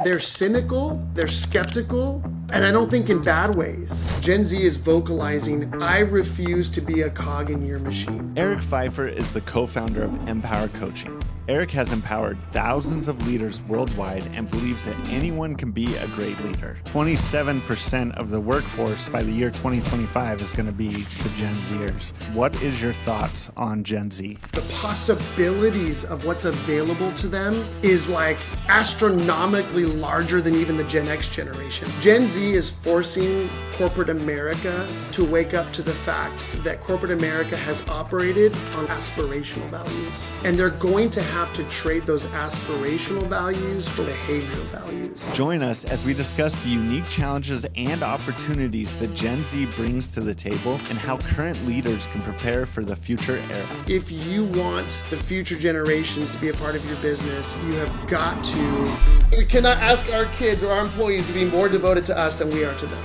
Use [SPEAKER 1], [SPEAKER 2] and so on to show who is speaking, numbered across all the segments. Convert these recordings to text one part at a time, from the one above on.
[SPEAKER 1] They're cynical, they're skeptical, and I don't think in bad ways. Gen Z is vocalizing, I refuse to be a cog in your machine.
[SPEAKER 2] Eric Pfeiffer is the co-founder of Empower Coaching. Eric has empowered thousands of leaders worldwide and believes that anyone can be a great leader. 27% of the workforce by the year 2025 is going to be the Gen Zers. What is your thoughts on Gen Z?
[SPEAKER 1] The possibilities of what's available to them is like astronomically larger than even the Gen X generation. Gen Z is forcing corporate America to wake up to the fact that corporate America has operated on aspirational values. And they're going to have to trade those aspirational values for behavioral values.
[SPEAKER 2] Join us as we discuss the unique challenges and opportunities that Gen Z brings to the table and how current leaders can prepare for the future era.
[SPEAKER 1] If you want the future generations to be a part of your business, you have got to. We cannot ask our kids or our employees to be more devoted to us than we are to them.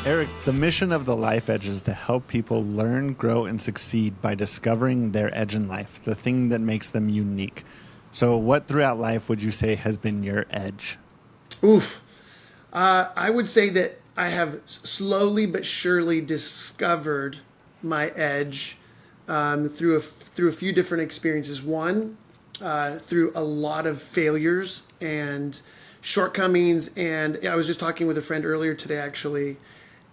[SPEAKER 2] Eric, the mission of the Life Edge is to help people learn, grow, and succeed by discovering their edge in life, the thing that makes them unique. So what throughout life would you say has been your edge?
[SPEAKER 1] I would say that I have slowly but surely discovered my edge through a few different experiences. One, through a lot of failures and shortcomings. And I was just talking with a friend earlier today, actually,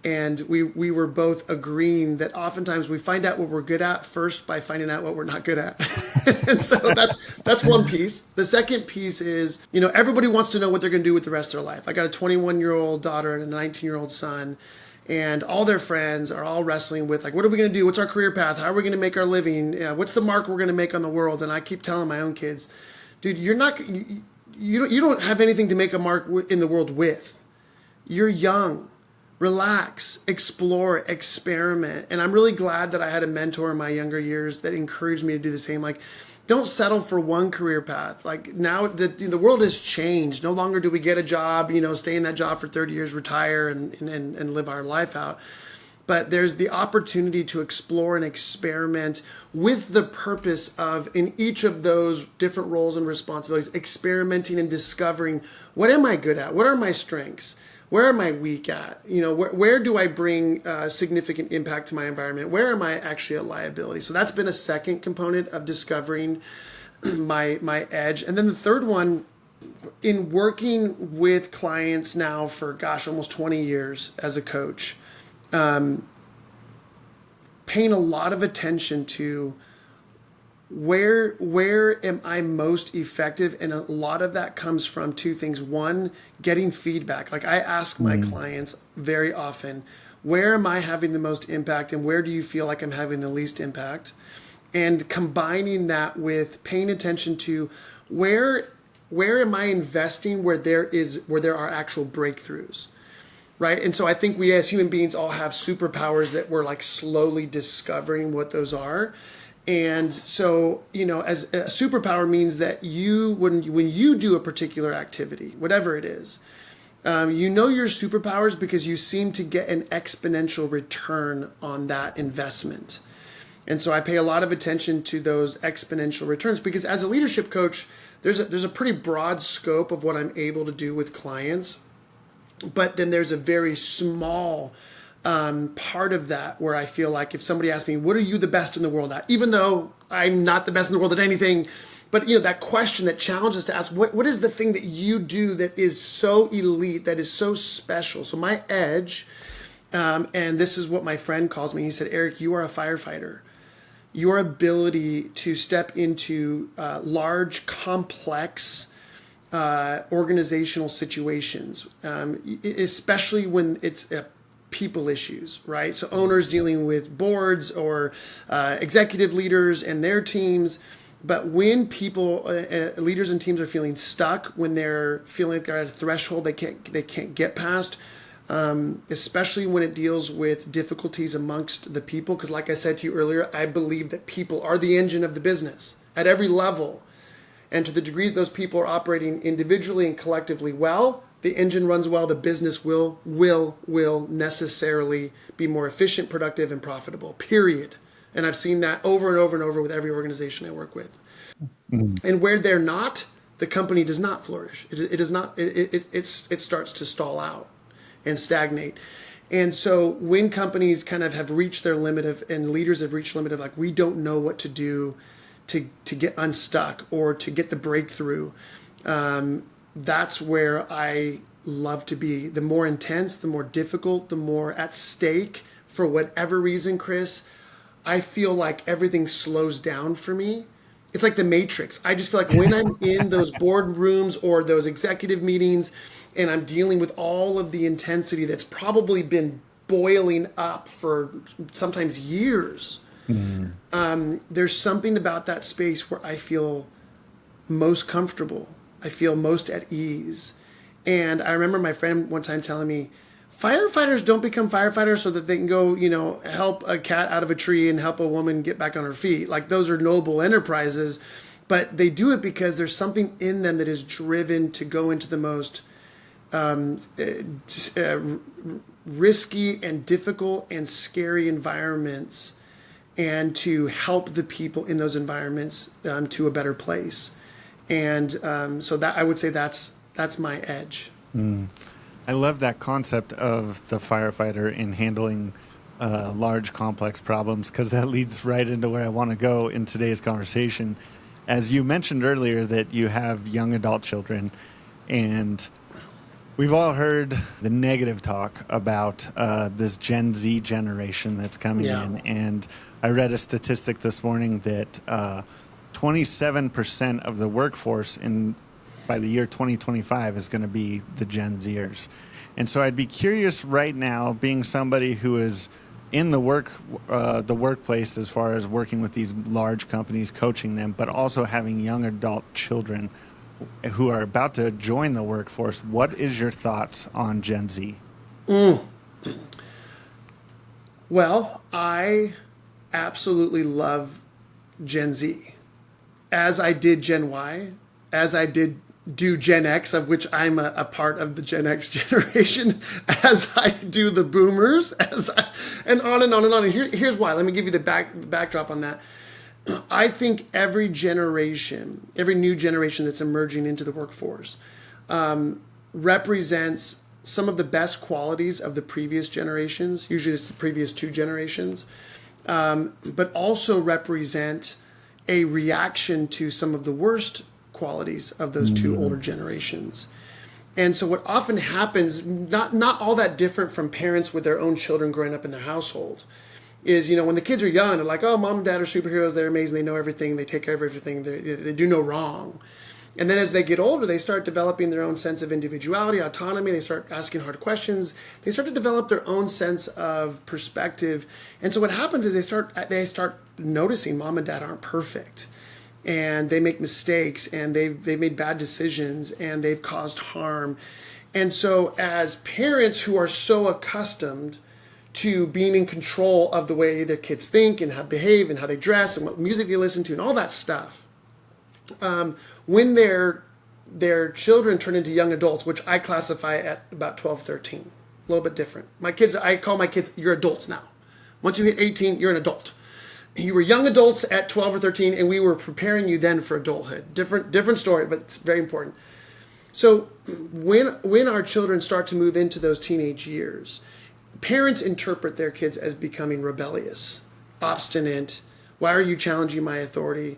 [SPEAKER 1] and we were both agreeing that oftentimes we find out what we're good at first by finding out what we're not good at. And so that's one piece. The second piece is, everybody wants to know what they're going to do with the rest of their life. I got a 21-year-old daughter and a 19-year-old son, and all their friends are all wrestling with, like, what are we going to do? What's our career path? How are we going to make our living? What's the mark we're going to make on the world? And I keep telling my own kids, dude, you don't have anything to make a mark in the world with. You're young. Relax, explore, experiment. And I'm really glad that I had a mentor in my younger years that encouraged me to do the same. Like, don't settle for one career path. Like, now the world has changed. No longer do we get a job, stay in that job for 30 years, retire and live our life out. But there's the opportunity to explore and experiment with the purpose of, in each of those different roles and responsibilities, experimenting and discovering, what am I good at? What are my strengths? Where am I weak at? Where do I bring significant impact to my environment? Where am I actually a liability? So that's been a second component of discovering my edge. And then the third one, in working with clients now for, almost 20 years as a coach, paying a lot of attention to where am I most effective? And a lot of that comes from two things. One, getting feedback. Like, I ask my clients very often, where am I having the most impact and where do you feel like I'm having the least impact? And combining that with paying attention to where am I investing where there are actual breakthroughs, right? And so I think we as human beings all have superpowers that we're like slowly discovering what those are. And so, as a superpower means that when you do a particular activity, whatever it is, your superpowers because you seem to get an exponential return on that investment. And so I pay a lot of attention to those exponential returns because as a leadership coach, there's a pretty broad scope of what I'm able to do with clients. But then there's a very small part of that where I feel like if somebody asks me, what are you the best in the world at? Even though I'm not the best in the world at anything, but that question, that challenges to ask, what is the thing that you do that is so elite, that is so special? So my edge, and this is what my friend calls me, he said, Eric, you are a firefighter. Your ability to step into large, complex organizational situations, especially when it's people issues, right? So owners dealing with boards or executive leaders and their teams. But when people, leaders and teams are feeling stuck, when they're feeling like they're at a threshold they can't get past, especially when it deals with difficulties amongst the people. Because like I said to you earlier, I believe that people are the engine of the business at every level. And to the degree that those people are operating individually and collectively well, the engine runs well, the business will necessarily be more efficient, productive, and profitable, period. And I've seen that over and over and over with every organization I work with. Mm-hmm. And where they're not, the company does not flourish. It does not. It starts to stall out and stagnate. And so when companies kind of have reached their limit and leaders have reached the limit of like, we don't know what to do to get unstuck or to get the breakthrough, that's where I love to be. The more intense, the more difficult, the more at stake for whatever reason, Chris, I feel like everything slows down for me. It's like the Matrix. I just feel like when I'm in those boardrooms or those executive meetings and I'm dealing with all of the intensity that's probably been boiling up for sometimes years, there's something about that space where I feel most comfortable. I feel most at ease. And I remember my friend one time telling me, firefighters don't become firefighters so that they can go, help a cat out of a tree and help a woman get back on her feet. Like, those are noble enterprises, but they do it because there's something in them that is driven to go into the most risky and difficult and scary environments and to help the people in those environments to a better place. And so that, I would say that's my edge.
[SPEAKER 2] I love that concept of the firefighter in handling large, complex problems, because that leads right into where I want to go in today's conversation. As you mentioned earlier that you have young adult children, and we've all heard the negative talk about this Gen Z generation that's coming in. And I read a statistic this morning that 27% of the workforce by the year 2025 is going to be the Gen Zers. And so I'd be curious right now, being somebody who is in the workplace as far as working with these large companies, coaching them, but also having young adult children who are about to join the workforce. What is your thoughts on Gen Z?
[SPEAKER 1] Well, I absolutely love Gen Z, as I did Gen Y, as I did do Gen X, of which I'm a part of the Gen X generation, as I do the boomers, and on and on and on. And here's why. Let me give you the backdrop on that. I think every new generation that's emerging into the workforce represents some of the best qualities of the previous generations. Usually it's the previous two generations, but also represent a reaction to some of the worst qualities of those two older generations. And so what often happens, not all that different from parents with their own children growing up in their household, is, when the kids are young, they're like, oh, mom and dad are superheroes, they're amazing, they know everything, they take care of everything, they do no wrong. And then as they get older, they start developing their own sense of individuality, autonomy, they start asking hard questions, they start to develop their own sense of perspective. And so what happens is they start noticing mom and dad aren't perfect. And they make mistakes, and they've made bad decisions, and they've caused harm. And so as parents who are so accustomed to being in control of the way their kids think and how they behave and how they dress and what music they listen to and all that stuff, when their children turn into young adults, which I classify at about 12, 13, a little bit different. I call my kids, you're adults now. Once you hit 18, you're an adult. You were young adults at 12 or 13, and we were preparing you then for adulthood. Different story, but it's very important. So when our children start to move into those teenage years, parents interpret their kids as becoming rebellious, obstinate. Why are you challenging my authority?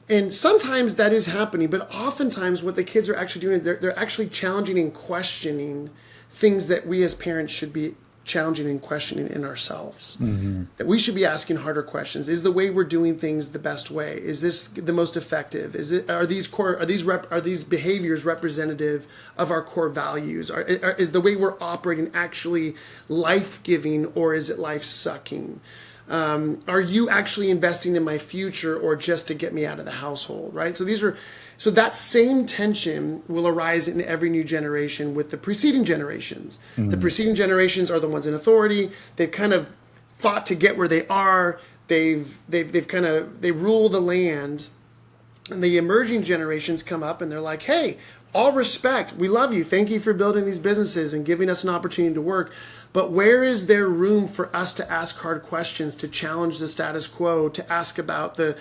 [SPEAKER 1] And sometimes that is happening, but oftentimes what the kids are actually doing, they're actually challenging and questioning things that we as parents should be challenging and questioning in ourselves. That we should be asking harder questions. Is the way we're doing things the best way? Is this the most effective? Are these behaviors representative of our core values? Is the way we're operating actually life-giving, or is it life-sucking? Are you actually investing in my future, or just to get me out of the household, right? So that same tension will arise in every new generation with the preceding generations. The preceding generations are the ones in authority. They've kind of fought to get where they are. They rule the land. And the emerging generations come up and they're like, hey, All respect. We love you. Thank you for building these businesses and giving us an opportunity to work. But where is there room for us to ask hard questions, to challenge the status quo, to ask about the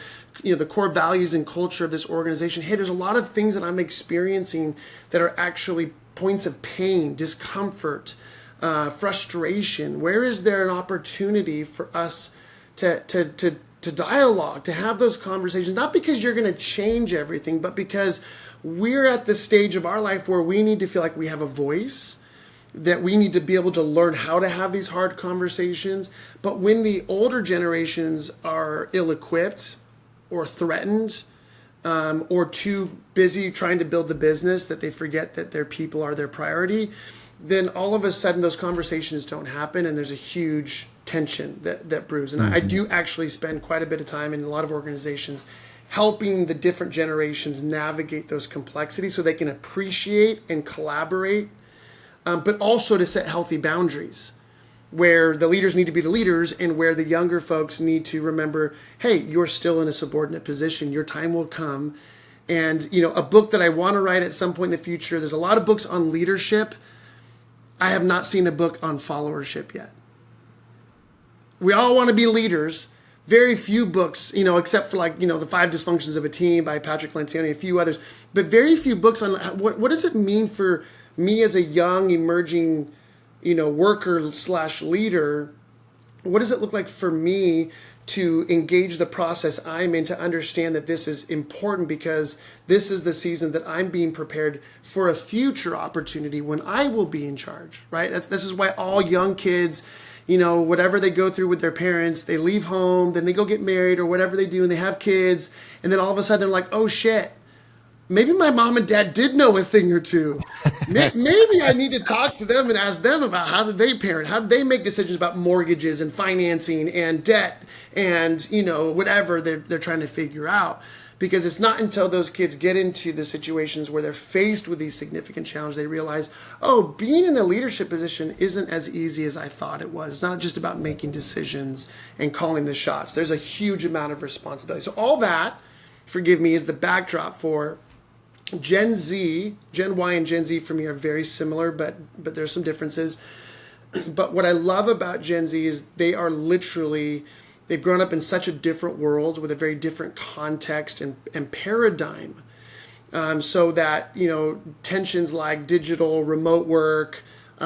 [SPEAKER 1] core values and culture of this organization? Hey, there's a lot of things that I'm experiencing that are actually points of pain, discomfort, frustration. Where is there an opportunity for us to dialogue, to have those conversations? Not because you're going to change everything, but because we're at the stage of our life where we need to feel like we have a voice, that we need to be able to learn how to have these hard conversations. But when the older generations are ill-equipped or threatened, or too busy trying to build the business that they forget that their people are their priority, then all of a sudden those conversations don't happen, and there's a huge tension that brews. And I do actually spend quite a bit of time in a lot of organizations helping the different generations navigate those complexities so they can appreciate and collaborate, but also to set healthy boundaries where the leaders need to be the leaders and where the younger folks need to remember, hey, you're still in a subordinate position. Your time will come. And, a book that I want to write at some point in the future, there's a lot of books on leadership. I have not seen a book on followership yet. We all want to be leaders. Very few books, except for the 5 Dysfunctions of a Team by Patrick Lencioni and a few others, but very few books on what does it mean for me as a young emerging, worker / leader. What does it look like for me to engage the process I'm in, to understand that this is important because this is the season that I'm being prepared for a future opportunity when I will be in charge, right? This is why all young kids, whatever they go through with their parents, they leave home, then they go get married or whatever they do, and they have kids, and then all of a sudden they're like, oh shit, maybe my mom and dad did know a thing or two. Maybe I need to talk to them and ask them about how did they parent, how did they make decisions about mortgages and financing and debt and, whatever they're trying to figure out. Because it's not until those kids get into the situations where they're faced with these significant challenges, they realize, oh, being in a leadership position isn't as easy as I thought it was. It's not just about making decisions and calling the shots. There's a huge amount of responsibility. So all that, forgive me, is the backdrop for Gen Z. Gen Y and Gen Z for me are very similar, but there's some differences. But what I love about Gen Z is they've grown up in such a different world with a very different context and paradigm. So that, tensions like digital, remote work, they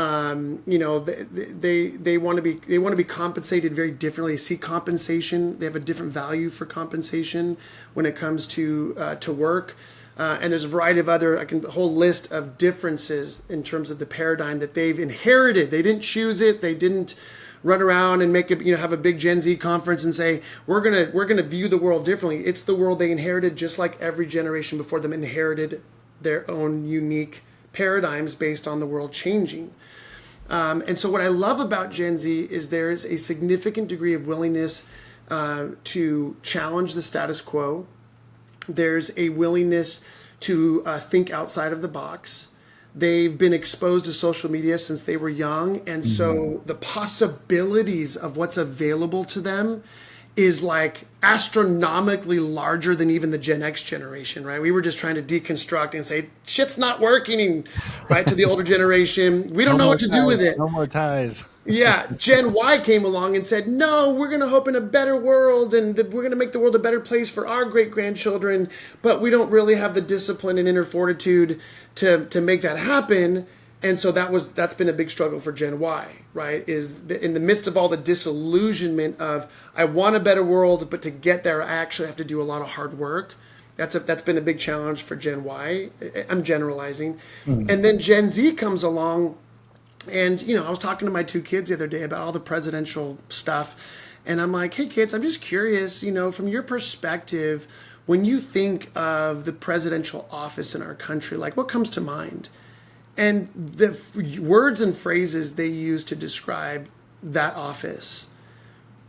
[SPEAKER 1] want to be compensated very differently. They see compensation. They have a different value for compensation when it comes to work. And there's a variety of other, a whole list of differences in terms of the paradigm that they've inherited. They didn't choose it. They didn't run around and have a big Gen Z conference and say, we're gonna view the world differently. It's the world they inherited, just like every generation before them inherited their own unique paradigms based on the world changing. And so what I love about Gen Z is there's a significant degree of willingness to challenge the status quo. There's a willingness to think outside of the box. They've been exposed to social media since they were young. And so the possibilities of what's available to them is like astronomically larger than even the Gen X generation, right? We were just trying to deconstruct and say, shit's not working, right? To the older generation, we don't know what to do with it.
[SPEAKER 2] No more ties.
[SPEAKER 1] Yeah, Gen Y came along and said, no, we're going to hope in a better world and we're going to make the world a better place for our great-grandchildren, but we don't really have the discipline and inner fortitude to make that happen. And so that's been a big struggle for Gen Y, right? In the midst of all the disillusionment of, I want a better world, but to get there, I actually have to do a lot of hard work. That's been a big challenge for Gen Y. I'm generalizing. And then Gen Z comes along, and I was talking to my 2 kids the other day about all the presidential stuff, and I'm like, hey kids, I'm just curious, from your perspective, when you think of the presidential office in our country, like what comes to mind? And the words and phrases they use to describe that office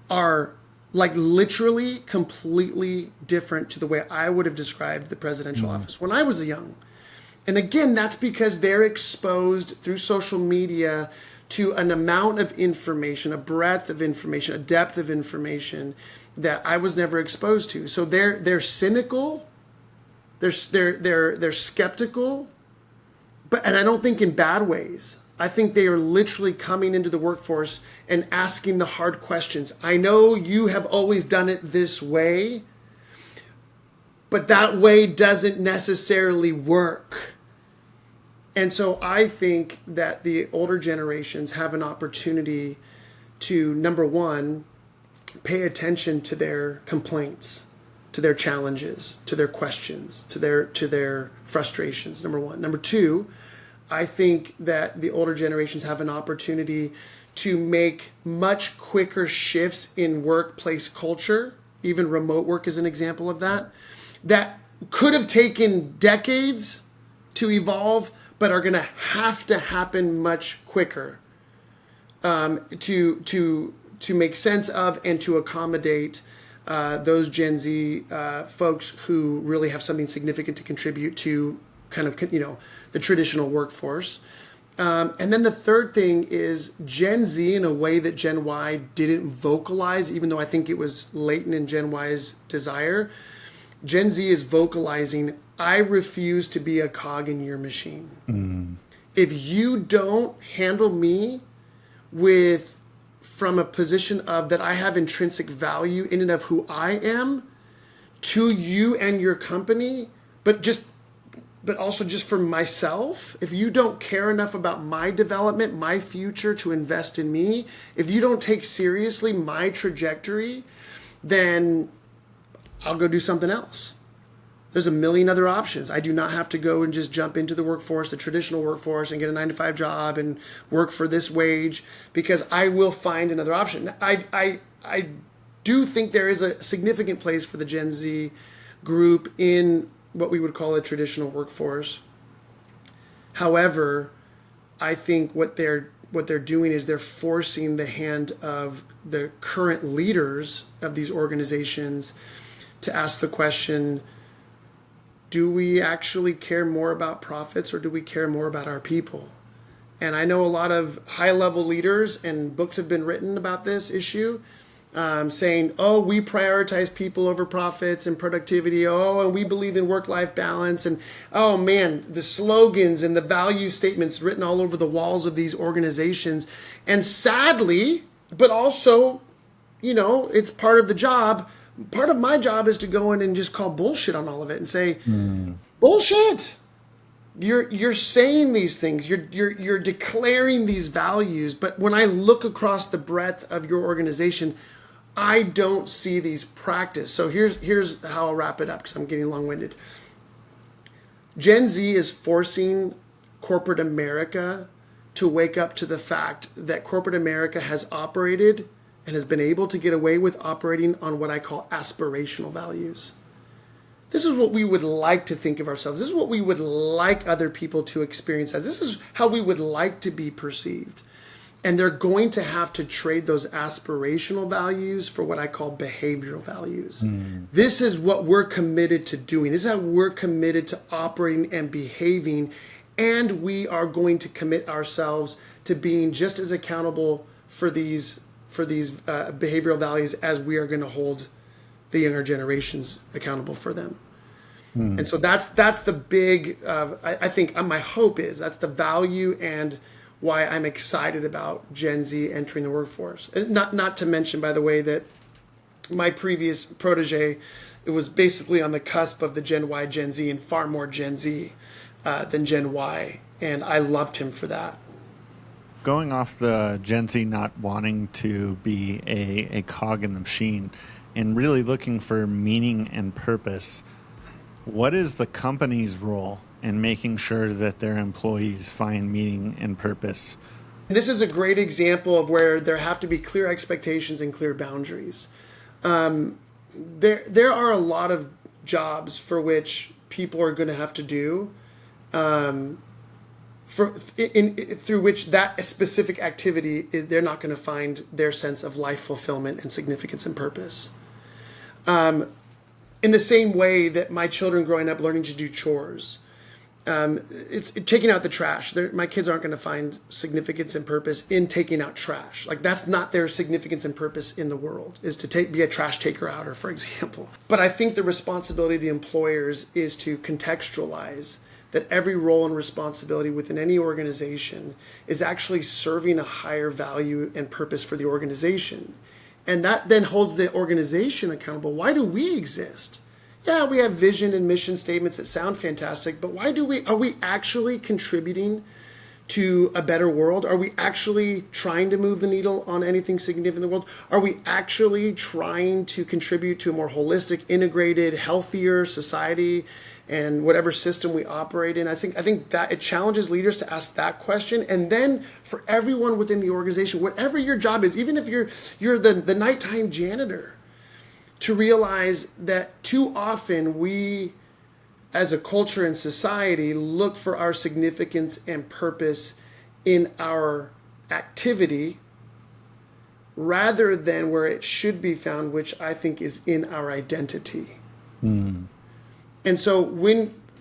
[SPEAKER 1] are like literally completely different to the way I would have described the presidential office when I was young. And again, that's because they're exposed through social media to an amount of information, a breadth of information, a depth of information that I was never exposed to. So they're cynical, they're skeptical, and I don't think in bad ways. I think they are literally coming into the workforce and asking the hard questions. I know you have always done it this way, but that way doesn't necessarily work. And so I think that the older generations have an opportunity to, number one, pay attention to their complaints, to their challenges, to their questions, to their frustrations, number one. Number two, I think that the older generations have an opportunity to make much quicker shifts in workplace culture. Even remote work is an example of that. That could have taken decades to evolve, but are going to have to happen much quicker to make sense of and to accommodate those Gen Z folks who really have something significant to contribute to kind of, the traditional workforce. And then the third thing is Gen Z, in a way that Gen Y didn't vocalize, even though I think it was latent in Gen Y's desire. Gen Z is vocalizing, I refuse to be a cog in your machine. Mm. If you don't handle me from a position of that I have intrinsic value in and of who I am to you and your company, but also just for myself, if you don't care enough about my development, my future to invest in me, if you don't take seriously my trajectory, then I'll go do something else. There's a million other options. I do not have to go and just jump into the workforce, the traditional workforce, and get a 9-to-5 job and work for this wage, because I will find another option. I do think there is a significant place for the Gen Z group in what we would call a traditional workforce. However, I think what they're doing is they're forcing the hand of the current leaders of these organizations to ask the question, do we actually care more about profits or do we care more about our people? And I know a lot of high-level leaders, and books have been written about this issue, saying, oh, we prioritize people over profits and productivity. Oh, and we believe in work-life balance. And oh man, the slogans and the value statements written all over the walls of these organizations. And sadly, but also, it's part of the job. Part of my job is to go in and just call bullshit on all of it and say, bullshit. You're saying these things, you're declaring these values, but when I look across the breadth of your organization, I don't see these practiced. So here's how I'll wrap it up, because I'm getting long-winded. Gen Z is forcing corporate America to wake up to the fact that corporate America has operated and has been able to get away with operating on what I call aspirational values. This is what we would like to think of ourselves. This is what we would like other people to experience as. This is how we would like to be perceived. And they're going to have to trade those aspirational values for what I call behavioral values. This is what we're committed to doing. This is how we're committed to operating and behaving. And we are going to commit ourselves to being just as accountable for these behavioral values as we are going to hold the younger generations accountable for them. And so that's the big, I think my hope is that's the value and why I'm excited about Gen Z entering the workforce. And not to mention, by the way, that my previous protege, it was basically on the cusp of the Gen Y, Gen Z, and far more Gen Z than Gen Y. And I loved him for that.
[SPEAKER 2] Going off the Gen Z not wanting to be a cog in the machine and really looking for meaning and purpose, what is the company's role in making sure that their employees find meaning and purpose?
[SPEAKER 1] This is a great example of where there have to be clear expectations and clear boundaries. There are a lot of jobs for which people are going to have to do through which that specific activity, they're not going to find their sense of life fulfillment and significance and purpose. In the same way that my children growing up learning to do chores, it's taking out the trash. My kids aren't going to find significance and purpose in taking out trash. Like, that's not their significance and purpose in the world, is to be a trash taker outer, for example. But I think the responsibility of the employers is to contextualize that every role and responsibility within any organization is actually serving a higher value and purpose for the organization. And that then holds the organization accountable. Why do we exist? Yeah, we have vision and mission statements that sound fantastic, but are we actually contributing to a better world? Are we actually trying to move the needle on anything significant in the world? Are we actually trying to contribute to a more holistic, integrated, healthier society and whatever system we operate in? I think that it challenges leaders to ask that question. And then for everyone within the organization, whatever your job is, even if you're the nighttime janitor, to realize that too often we, as a culture and society, look for our significance and purpose in our activity rather than where it should be found, which I think is in our identity. And so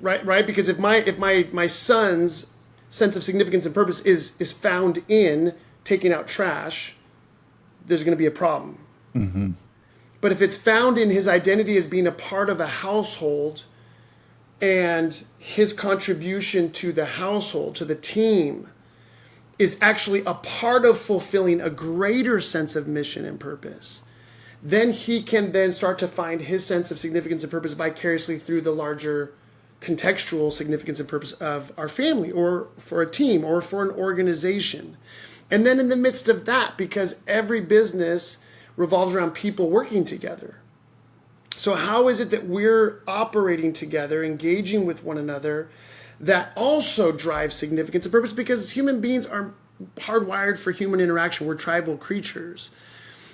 [SPEAKER 1] right, because if my son's sense of significance and purpose is found in taking out trash, there's going to be a problem. But if it's found in his identity as being a part of a household, and his contribution to the household, to the team, is actually a part of fulfilling a greater sense of mission and purpose, then he can then start to find his sense of significance and purpose vicariously through the larger contextual significance and purpose of our family, or for a team, or for an organization. And then in the midst of that, because every business revolves around people working together. So how is it that we're operating together, engaging with one another, that also drives significance and purpose? Because human beings are hardwired for human interaction. We're tribal creatures.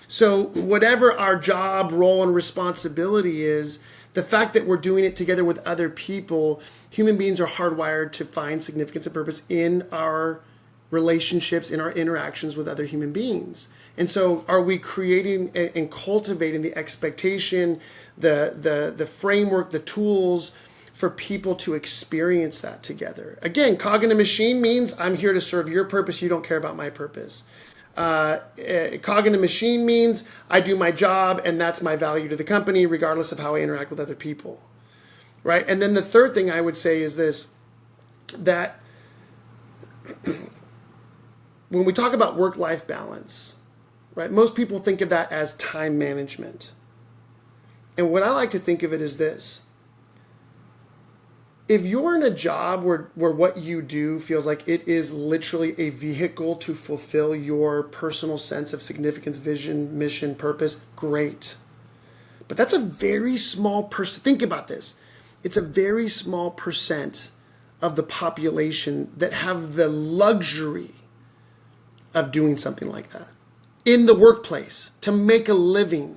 [SPEAKER 1] So whatever our job, role, and responsibility is, the fact that we're doing it together with other people, human beings are hardwired to find significance and purpose in our relationships, in our interactions with other human beings. And so are we creating and cultivating the expectation, the framework, the tools for people to experience that together? Again, cognitive machine means I'm here to serve your purpose. You don't care about my purpose. Cognitive machine means I do my job and that's my value to the company, regardless of how I interact with other people. Right? And then the third thing I would say is this, that when we talk about work-life balance, right, most people think of that as time management. And what I like to think of it is this. If you're in a job where what you do feels like it is literally a vehicle to fulfill your personal sense of significance, vision, mission, purpose, great. But that's a very small percent. Think about this. It's a very small percent of the population that have the luxury of doing something like that in the workplace to make a living.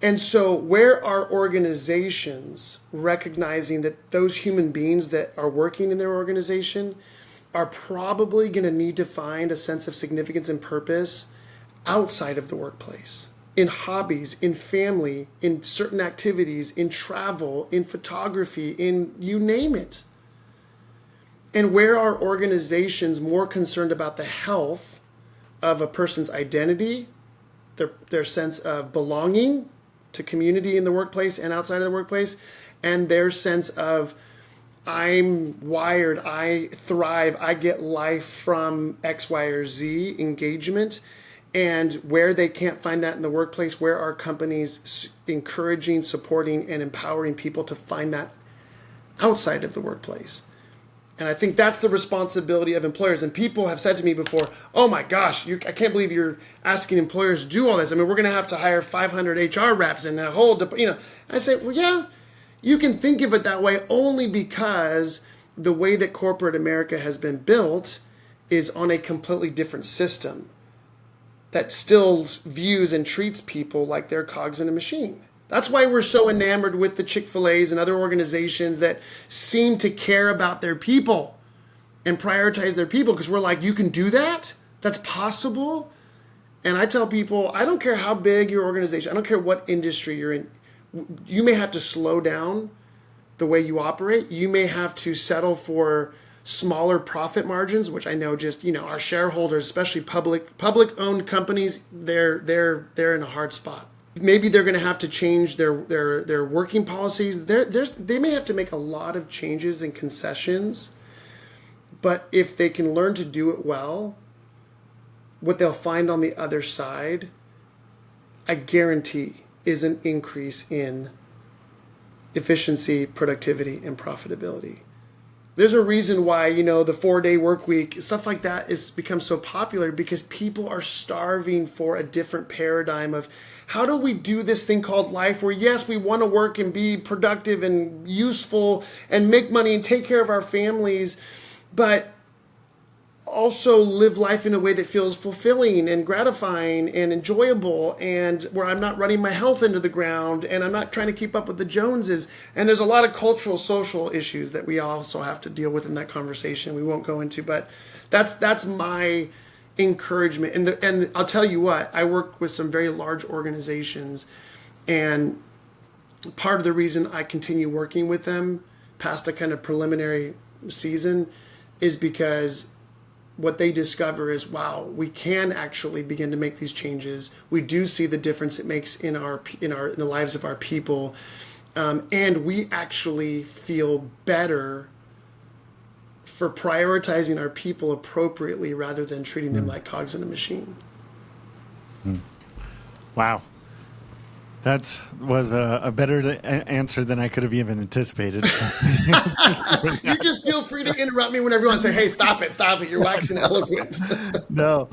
[SPEAKER 1] And so where are organizations recognizing that those human beings that are working in their organization are probably going to need to find a sense of significance and purpose outside of the workplace, in hobbies, in family, in certain activities, in travel, in photography, in you name it? And where are organizations more concerned about the health of a person's identity, their sense of belonging to community in the workplace and outside of the workplace, and their sense of I'm wired, I thrive, I get life from X, Y, or Z engagement, and where they can't find that in the workplace, where are companies encouraging, supporting, and empowering people to find that outside of the workplace? And I think that's the responsibility of employers. And people have said to me before, oh my gosh, I can't believe you're asking employers to do all this. I mean, we're going to have to hire 500 HR reps and a whole, I say, well, yeah, you can think of it that way only because the way that corporate America has been built is on a completely different system that still views and treats people like they're cogs in a machine. That's why we're so enamored with the Chick-fil-A's and other organizations that seem to care about their people and prioritize their people, because we're like, you can do that? That's possible? And I tell people, I don't care how big your organization, I don't care what industry you're in, you may have to slow down the way you operate. You may have to settle for smaller profit margins, which I know just, our shareholders, especially public-owned companies, they're in a hard spot. Maybe they're going to have to change their working policies. They may have to make a lot of changes and concessions, but if they can learn to do it well, what they'll find on the other side, I guarantee, is an increase in efficiency, productivity, and profitability. There's a reason why, the 4-day work week, stuff like that has become so popular, because people are starving for a different paradigm of how do we do this thing called life, where yes, we want to work and be productive and useful and make money and take care of our families, but also live life in a way that feels fulfilling and gratifying and enjoyable, and where I'm not running my health into the ground and I'm not trying to keep up with the Joneses. And there's a lot of cultural, social issues that we also have to deal with in that conversation we won't go into, but that's my encouragement. And I'll tell you what, I work with some very large organizations, and part of the reason I continue working with them past a kind of preliminary season is because what they discover is, wow, we can actually begin to make these changes. We do see the difference it makes in the lives of our people, and we actually feel better for prioritizing our people appropriately rather than treating them like cogs in a machine.
[SPEAKER 2] Wow. That was a better answer than I could have even anticipated.
[SPEAKER 1] You just feel free to interrupt me whenever you want to say, hey, stop it. You're waxing eloquent.
[SPEAKER 2] No.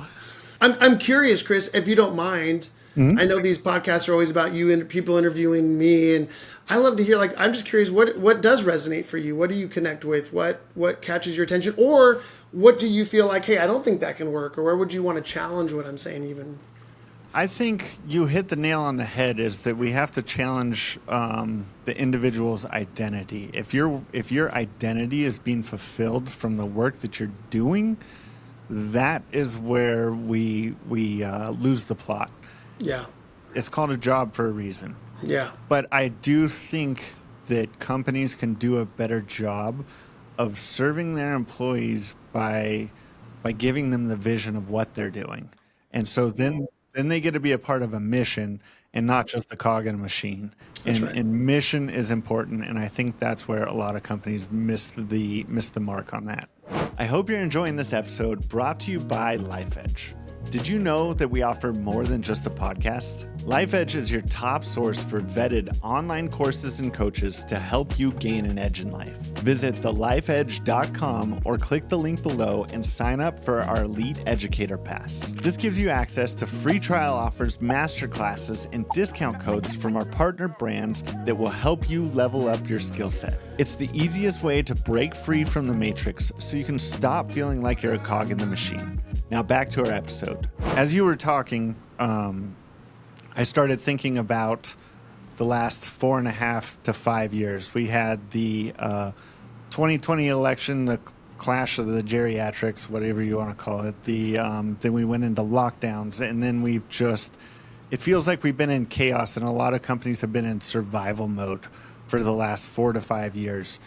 [SPEAKER 1] I'm curious, Chris, if you don't mind. I know these podcasts are always about you and people interviewing me, and I love to hear, I'm just curious, what does resonate for you? What do you connect with? What catches your attention? Or what do you feel like, hey, I don't think that can work? Or where would you want to challenge what I'm saying even?
[SPEAKER 2] I think you hit the nail on the head, is that we have to challenge the individual's identity. If your identity is being fulfilled from the work that you're doing, that is where we lose the plot.
[SPEAKER 1] Yeah.
[SPEAKER 2] It's called a job for a reason.
[SPEAKER 1] Yeah.
[SPEAKER 2] But I do think that companies can do a better job of serving their employees by giving them the vision of what they're doing. And so then they get to be a part of a mission and not just the cog in a machine.
[SPEAKER 1] That's right.
[SPEAKER 2] And mission is important, and I think that's where a lot of companies miss the mark on that. I hope you're enjoying this episode, brought to you by LifeEdge. Did you know that we offer more than just a podcast? LifeEdge is your top source for vetted online courses and coaches to help you gain an edge in life. Visit thelifeedge.com or click the link below and sign up for our Elite Educator Pass. This gives you access to free trial offers, masterclasses, and discount codes from our partner brands that will help you level up your skill set. It's the easiest way to break free from the matrix so you can stop feeling like you're a cog in the machine. Now back to our episode. As you were talking, I started thinking about the last 4.5 to 5 years. We had the 2020 election, the clash of the geriatrics, whatever you want to call it. Then we went into lockdowns, and then it feels like we've been in chaos, and a lot of companies have been in survival mode for the last 4 to 5 years.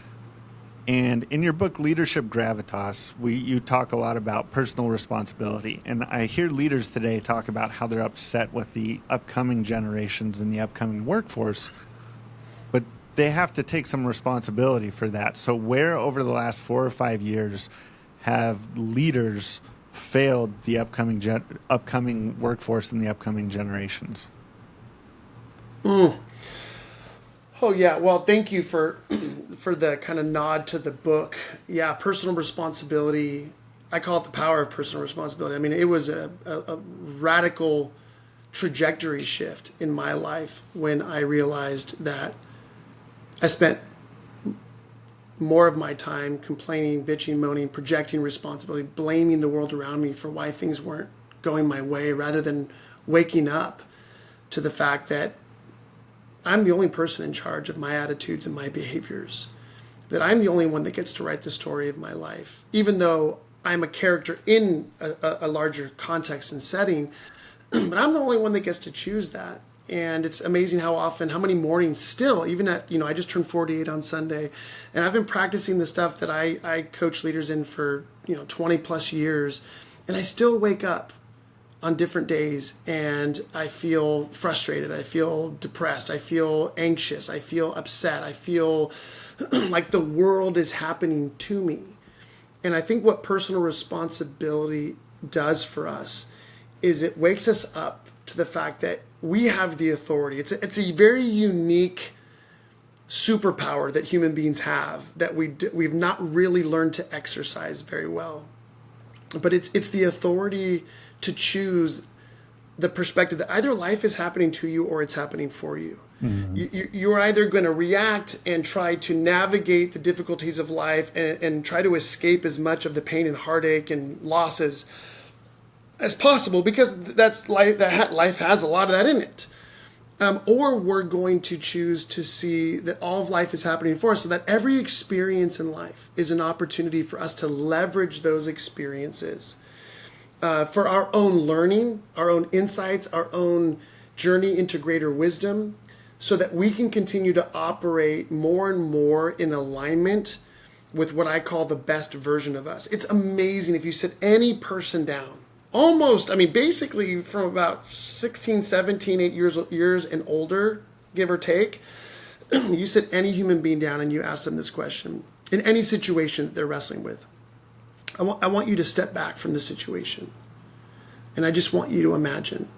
[SPEAKER 2] And in your book, Leadership Gravitas, you talk a lot about personal responsibility. And I hear leaders today talk about how they're upset with the upcoming generations and the upcoming workforce, but they have to take some responsibility for that. So where over the last 4 or 5 years have leaders failed the upcoming workforce and the upcoming generations?
[SPEAKER 1] Oh yeah, well, thank you for the kind of nod to the book. Yeah, personal responsibility. I call it the power of personal responsibility. I mean, it was a radical trajectory shift in my life when I realized that I spent more of my time complaining, bitching, moaning, projecting responsibility, blaming the world around me for why things weren't going my way, rather than waking up to the fact that I'm the only person in charge of my attitudes and my behaviors, that I'm the only one that gets to write the story of my life, even though I'm a character in a larger context and setting, but I'm the only one that gets to choose that. And it's amazing how many mornings still, even at, I just turned 48 on Sunday, and I've been practicing the stuff that I coach leaders in for, 20 plus years, and I still wake up on different days, and I feel frustrated, I feel depressed, I feel anxious, I feel upset, I feel like the world is happening to me. And I think what personal responsibility does for us is it wakes us up to the fact that we have the authority. It's a very unique superpower that human beings have that we've not really learned to exercise very well. But it's the authority to choose the perspective that either life is happening to you or it's happening for you. You're either going to react and try to navigate the difficulties of life and try to escape as much of the pain and heartache and losses as possible, because that's life. That life has a lot of that in it. Or we're going to choose to see that all of life is happening for us, so that every experience in life is an opportunity for us to leverage those experiences for our own learning, our own insights, our own journey into greater wisdom, so that we can continue to operate more and more in alignment with what I call the best version of us. It's amazing if you sit any person down, basically from about 16, 17, 8 years and older, give or take, you sit any human being down and you ask them this question in any situation that they're wrestling with. I want you to step back from the situation, and I just want you to imagine,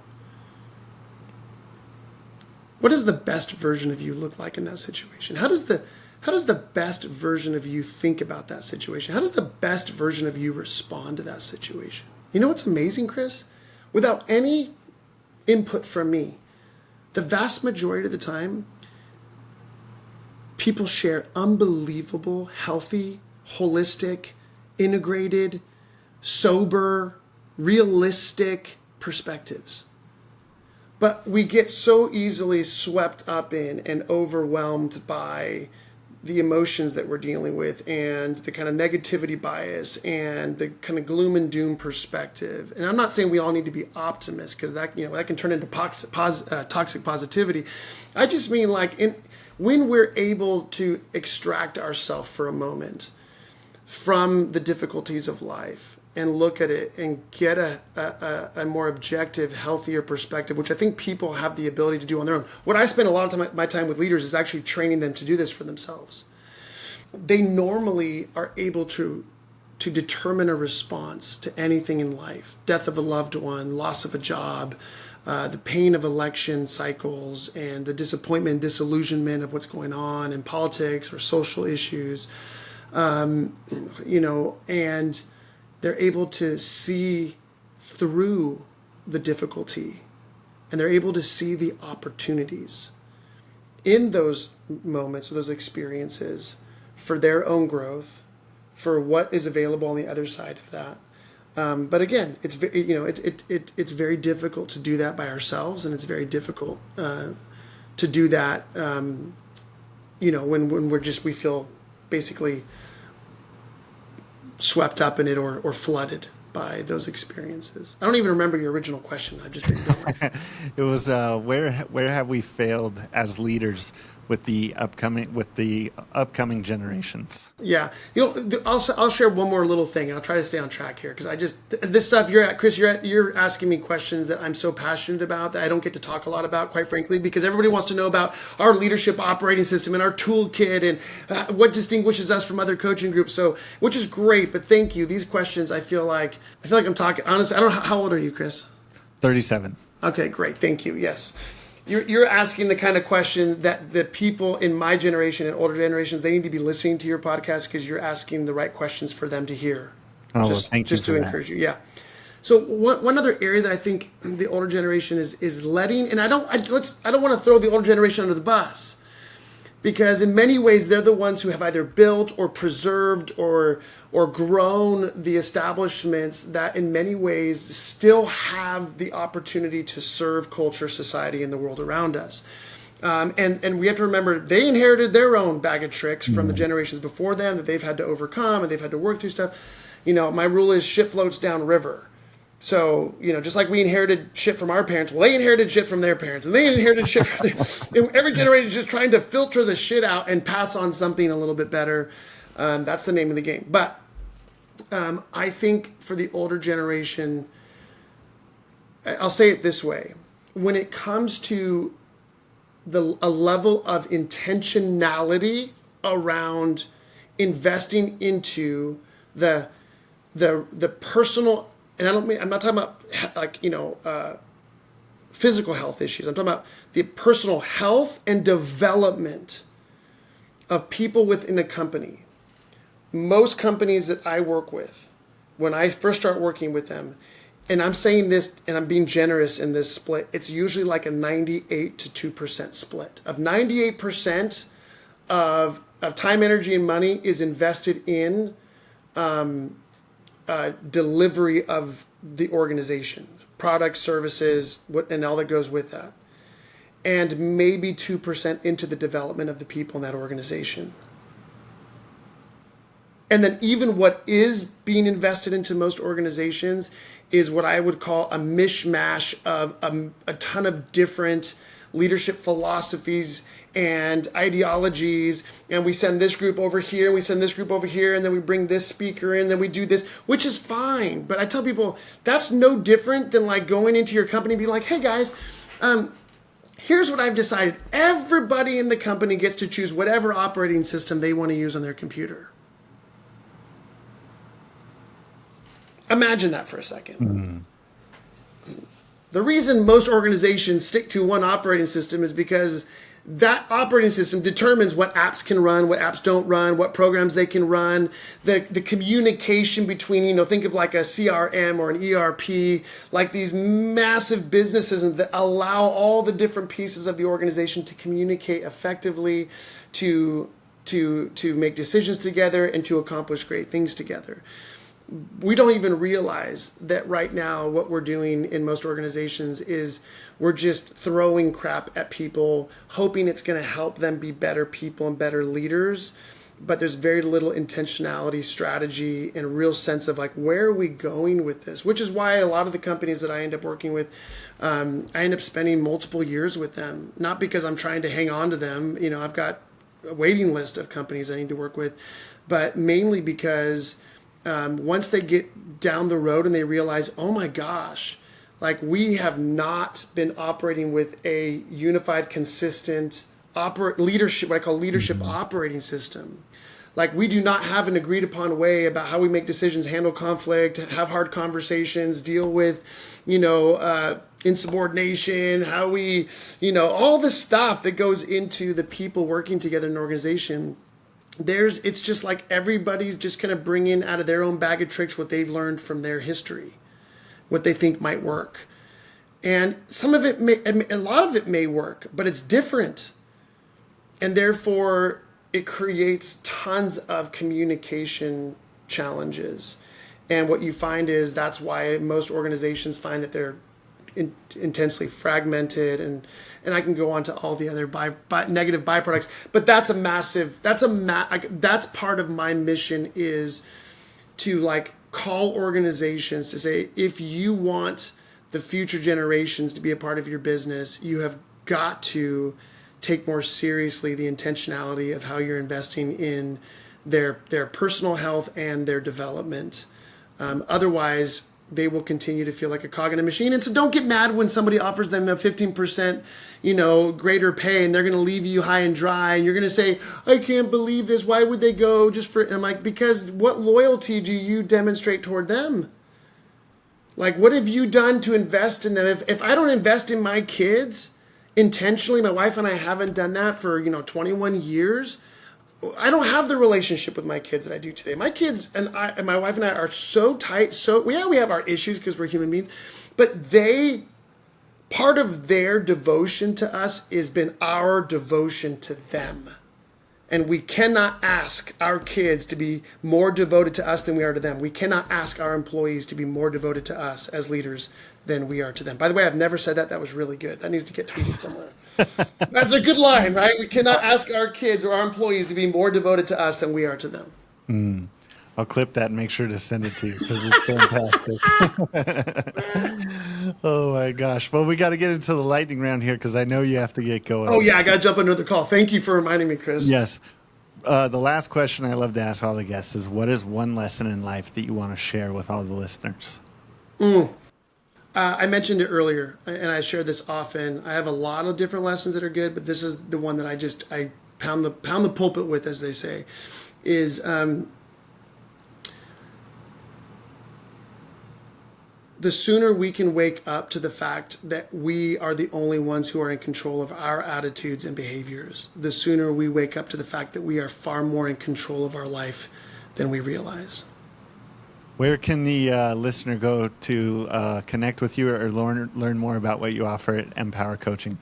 [SPEAKER 1] what does the best version of you look like in that situation? How does the best version of you think about that situation? How does the best version of you respond to that situation? You know what's amazing, Chris? Without any input from me, the vast majority of the time, people share unbelievable, healthy, holistic, integrated, sober, realistic perspectives. But we get so easily swept up in and overwhelmed by the emotions that we're dealing with, and the kind of negativity bias and the kind of gloom and doom perspective. And I'm not saying we all need to be optimists, because that can turn into toxic positivity. I just mean when we're able to extract ourselves for a moment from the difficulties of life and look at it and get a more objective, healthier perspective, which I think people have the ability to do on their own. What I spend a lot of my time with leaders is actually training them to do this for themselves. They normally are able to determine a response to anything in life: death of a loved one, loss of a job, the pain of election cycles, and the disappointment and disillusionment of what's going on in politics or social issues, and they're able to see through the difficulty, and they're able to see the opportunities in those moments or those experiences for their own growth, for what is available on the other side of that. But again, it's very difficult to do that by ourselves, and it's very difficult to do that when we feel basically swept up in it or flooded by those experiences. I don't even remember your original question. I've just been going.
[SPEAKER 2] It was where have we failed as leaders with the upcoming generations?
[SPEAKER 1] Yeah, I'll share one more little thing, and I'll try to stay on track here, because this stuff you're asking me questions that I'm so passionate about that I don't get to talk a lot about, quite frankly, because everybody wants to know about our leadership operating system and our toolkit and what distinguishes us from other coaching groups. So, which is great, but thank you. These questions, I feel like I'm talking. Honestly, I don't know, how old are you, Chris?
[SPEAKER 2] 37.
[SPEAKER 1] Okay, great. Thank you. Yes. You're asking the kind of question that the people in my generation and older generations, they need to be listening to your podcast, because you're asking the right questions for them to hear.
[SPEAKER 2] Thank you. Just to
[SPEAKER 1] encourage you. Yeah. So one other area that I think the older generation is letting, and I don't want to throw the older generation under the bus, because in many ways they're the ones who have either built or preserved or grown the establishments that in many ways still have the opportunity to serve culture, society, and the world around us. And we have to remember, they inherited their own bag of tricks from the generations before them that they've had to overcome, and they've had to work through stuff. My rule is shit floats downriver. So, just like we inherited shit from our parents, well, they inherited shit from their parents, and they inherited shit from and every generation is just trying to filter the shit out and pass on something a little bit better. That's the name of the game. But I think for the older generation, I'll say it this way. When it comes to a level of intentionality around investing into the personal, and I'm not talking about like, physical health issues. I'm talking about the personal health and development of people within a company. Most companies that I work with, when I first start working with them, and I'm saying this and I'm being generous in this split, it's usually like a 98 to 2% split. Of 98% of time, energy, and money is invested in delivery of the organization, products, services, and all that goes with that. And maybe 2% into the development of the people in that organization. And then even what is being invested into most organizations is what I would call a mishmash of a ton of different leadership philosophies and ideologies, and we send this group over here, we send this group over here, and then we bring this speaker in, then we do this, which is fine. But I tell people that's no different than like going into your company and be like, hey guys, here's what I've decided. Everybody in the company gets to choose whatever operating system they want to use on their computer. Imagine that for a second. Mm-hmm. The reason most organizations stick to one operating system is because that operating system determines what apps can run, what apps don't run, what programs they can run, the communication between, think of like a CRM or an ERP, like these massive businesses that allow all the different pieces of the organization to communicate effectively, to make decisions together, and to accomplish great things together. We don't even realize that right now what we're doing in most organizations is we're just throwing crap at people, hoping it's going to help them be better people and better leaders. But there's very little intentionality, strategy, and real sense of like, where are we going with this? Which is why a lot of the companies that I end up working with, I end up spending multiple years with them. Not because I'm trying to hang on to them. I've got a waiting list of companies I need to work with, but mainly because once they get down the road and they realize, oh my gosh, like we have not been operating with a unified, consistent leadership, what I call leadership operating system. Like we do not have an agreed upon way about how we make decisions, handle conflict, have hard conversations, deal with, insubordination, how we, all the stuff that goes into the people working together in an organization. It's just like everybody's just kind of bringing out of their own bag of tricks what they've learned from their history, what they think might work. And some of it a lot of it may work, but it's different. And therefore it creates tons of communication challenges. And what you find is that's why most organizations find that they're intensely fragmented, and I can go on to all the other negative byproducts, but that's part of my mission, is to like call organizations to say, if you want the future generations to be a part of your business, you have got to take more seriously the intentionality of how you're investing in their personal health and their development. Otherwise, they will continue to feel like a cog in a machine. And so don't get mad when somebody offers them a 15%, greater pay, and they're going to leave you high and dry. And you're going to say, I can't believe this. Why would they go just for, and I'm like, because what loyalty do you demonstrate toward them? Like, what have you done to invest in them? If I don't invest in my kids intentionally, my wife and I haven't done that for, 21 years, I don't have the relationship with my kids that I do today. My kids and my wife and I are so tight. We have our issues because we're human beings, but part of their devotion to us has been our devotion to them. And we cannot ask our kids to be more devoted to us than we are to them. We cannot ask our employees to be more devoted to us as leaders than we are to them. By the way, I've never said that. That was really good. That needs to get tweeted somewhere. That's a good line, right? We cannot ask our kids or our employees to be more devoted to us than we are to them.
[SPEAKER 2] I'll clip that and make sure to send it to you because it's fantastic. Oh my gosh. Well, we got to get into the lightning round here because I know you have to get going.
[SPEAKER 1] Oh yeah, I got to jump on another call. Thank you for reminding me, Chris.
[SPEAKER 2] Yes. The last question I love to ask all the guests is, what is one lesson in life that you want to share with all the listeners?
[SPEAKER 1] I mentioned it earlier, and I share this often. I have a lot of different lessons that are good, but this is the one that I pound the pulpit with, as they say, is the sooner we can wake up to the fact that we are the only ones who are in control of our attitudes and behaviors, the sooner we wake up to the fact that we are far more in control of our life than we realize.
[SPEAKER 2] Where can the listener go to connect with you or learn more about what you offer at Empower Coaching?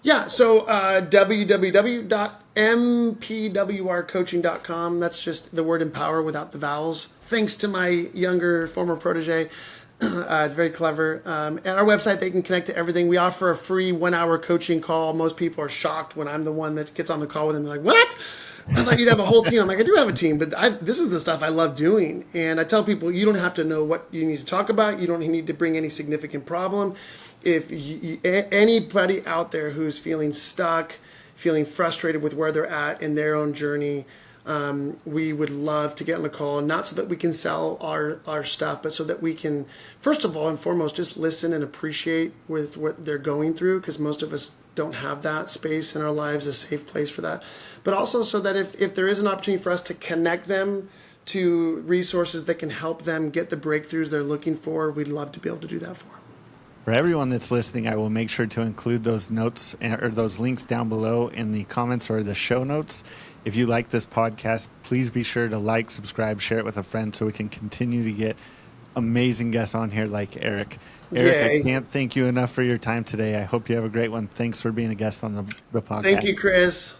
[SPEAKER 1] Yeah, so www.mpwrcoaching.com. That's just the word empower without the vowels. Thanks to my younger former protege. It's very clever. And our website, they can connect to everything. We offer a free 1-hour coaching call. Most people are shocked when I'm the one that gets on the call with them. They're like, what? I thought you'd have a whole team. I'm like, I do have a team, but this is the stuff I love doing. And I tell people, you don't have to know what you need to talk about. You don't need to bring any significant problem. If anybody out there who's feeling stuck, feeling frustrated with where they're at in their own journey, we would love to get on a call, not so that we can sell our stuff, but so that we can, first of all and foremost, just listen and appreciate with what they're going through, because most of us don't have that space in our lives, a safe place for that. But also so that if there is an opportunity for us to connect them to resources that can help them get the breakthroughs they're looking for, we'd love to be able to do that for them.
[SPEAKER 2] For everyone that's listening, I will make sure to include those notes or those links down below in the comments or the show notes. If you like this podcast, please be sure to like, subscribe, share it with a friend so we can continue to get amazing guests on here like Eric. Eric,
[SPEAKER 1] Yay.
[SPEAKER 2] I can't thank you enough for your time today. I hope you have a great one. Thanks for being a guest on the podcast.
[SPEAKER 1] Thank you, Chris.